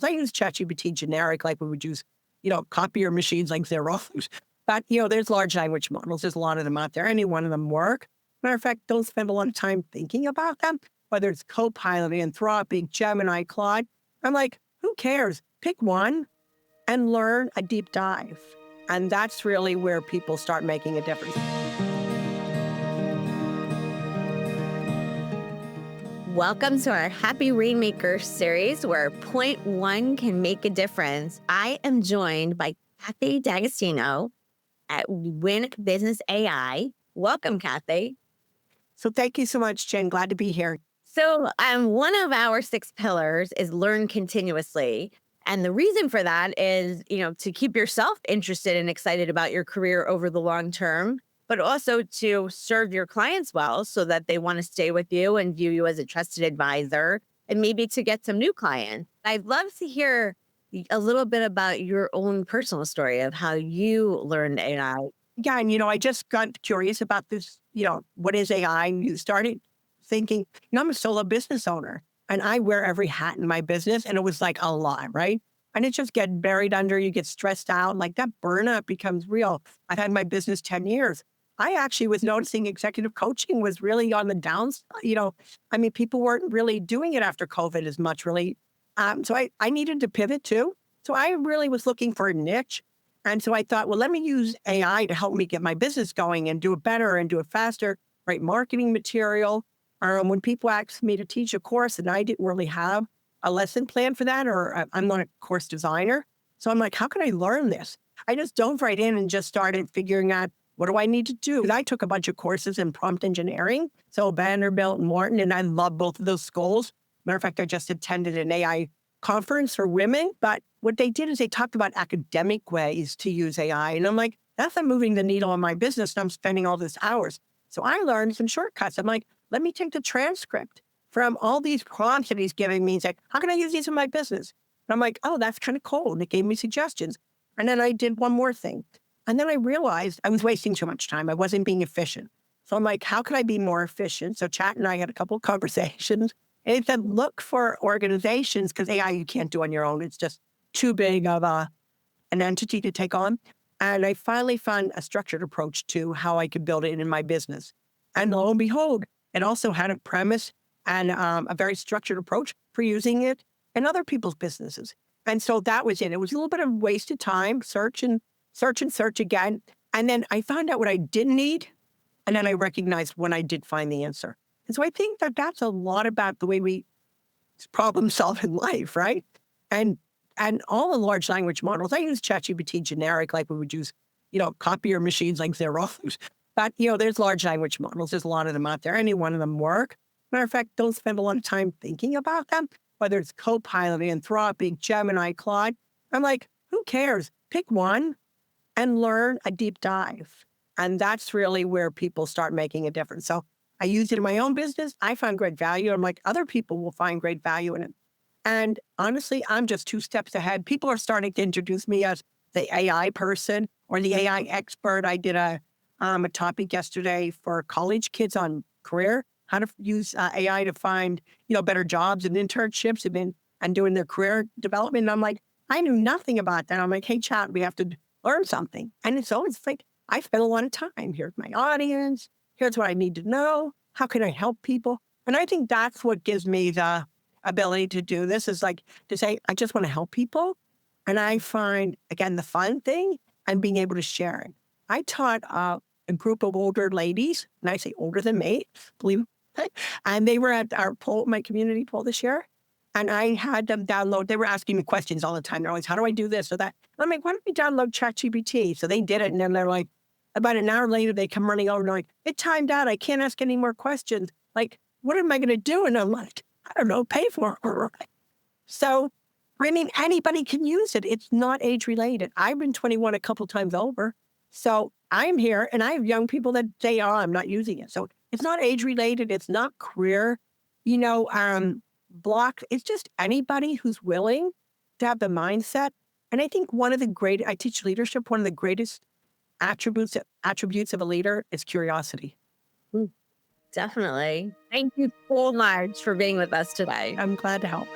I use ChatGPT generic, like we would use, copier machines like Xerox. But, there's large language models. There's a lot of them out there. Any one of them work. Matter of fact, don't spend a lot of time thinking about them, whether it's Copilot, Anthropic, Gemini, Claude. I'm like, who cares? Pick one and learn a deep dive. And that's really where people start making a difference. Welcome to our Happy Rainmakers series where point one can make a difference. I am joined by Kathy D'Agostino at Win Business AI. Welcome, Kathy. So thank you so much, Jen. Glad to be here. So one of our 6 pillars is learn continuously. And the reason for that is, to keep yourself interested and excited about your career over the long term, but also to serve your clients well so that they want to stay with you and view you as a trusted advisor and maybe to get some new clients. I'd love to hear a little bit about your own personal story of how you learned AI. Yeah, and I just got curious about this, what is AI? And you started thinking, I'm a solo business owner and I wear every hat in my business. And it was like a lot, right? And it just get buried under, you get stressed out, like that burnout becomes real. I've had my business 10 years. I actually was noticing executive coaching was really on the downside. People weren't really doing it after COVID as much, really. So I needed to pivot too. So I really was looking for a niche. And so I thought, well, let me use AI to help me get my business going and do it better and do it faster, write marketing material. When people asked me to teach a course and I didn't really have a lesson plan for that, or I'm not a course designer. So I'm like, how can I learn this? I just dove right in and just started figuring out what do I need to do? I took a bunch of courses in prompt engineering, so Vanderbilt and Wharton, and I love both of those schools. Matter of fact, I just attended an AI conference for women, but what they did is they talked about academic ways to use AI. And I'm like, that's not moving the needle on my business. And I'm spending all these hours. So I learned some shortcuts. I'm like, let me take the transcript from all these prompts that he's giving me. He's like, how can I use these in my business? And I'm like, oh, that's kind of cool. And it gave me suggestions. And then I did one more thing. And then I realized I was wasting too much time. I wasn't being efficient. So I'm like, how could I be more efficient? So Chat and I had a couple of conversations. And it said, look for organizations, because AI you can't do on your own. It's just too big of an entity to take on. And I finally found a structured approach to how I could build it in my business. And lo and behold, it also had a premise and a very structured approach for using it in other people's businesses. And so that was it. It was a little bit of wasted time, search again. And then I found out what I didn't need. And then I recognized when I did find the answer. And so I think that that's a lot about the way we problem solve in life, right? And all the large language models, I use ChatGPT generic, like we would use, copier machines like Xerox. But, there's large language models. There's a lot of them out there. Any one of them work. Matter of fact, don't spend a lot of time thinking about them, whether it's Copilot, Anthropic, Gemini, Claude. I'm like, who cares? Pick one and learn a deep dive. And that's really where people start making a difference. So I use it in my own business. I find great value. I'm like, other people will find great value in it. And honestly, I'm just 2 steps ahead. People are starting to introduce me as the AI person or the AI expert. I did a topic yesterday for college kids on career, how to use AI to find, better jobs and internships and doing their career development. And I'm like, I knew nothing about that. I'm like, hey, chat, we have to learn something. And it's always like, I spend a lot of time. Here's my audience. Here's what I need to know. How can I help people? And I think that's what gives me the ability to do this, is like to say, I just want to help people. And I find, again, the fun thing and being able to share it. I taught a group of older ladies, and I say older than me, believe it. And they were at our poll, my community poll this year. And I had them download, they were asking me questions all the time. They're always, how do I do this or that? And I'm like, why don't we download ChatGPT? So they did it. And then they're like, about an hour later, they come running over and they're like, it timed out. I can't ask any more questions. Like, what am I going to do? And I'm like, I don't know, pay for it. So, anybody can use it. It's not age related. I've been 21 a couple times over. So I'm here and I have young people that say, oh, I'm not using it. So it's not age related. It's not career, blocked. It's just anybody who's willing to have the mindset. And I think I teach leadership, one of the greatest attributes of a leader is curiosity. Definitely. Thank you so much for being with us today. I'm glad to help.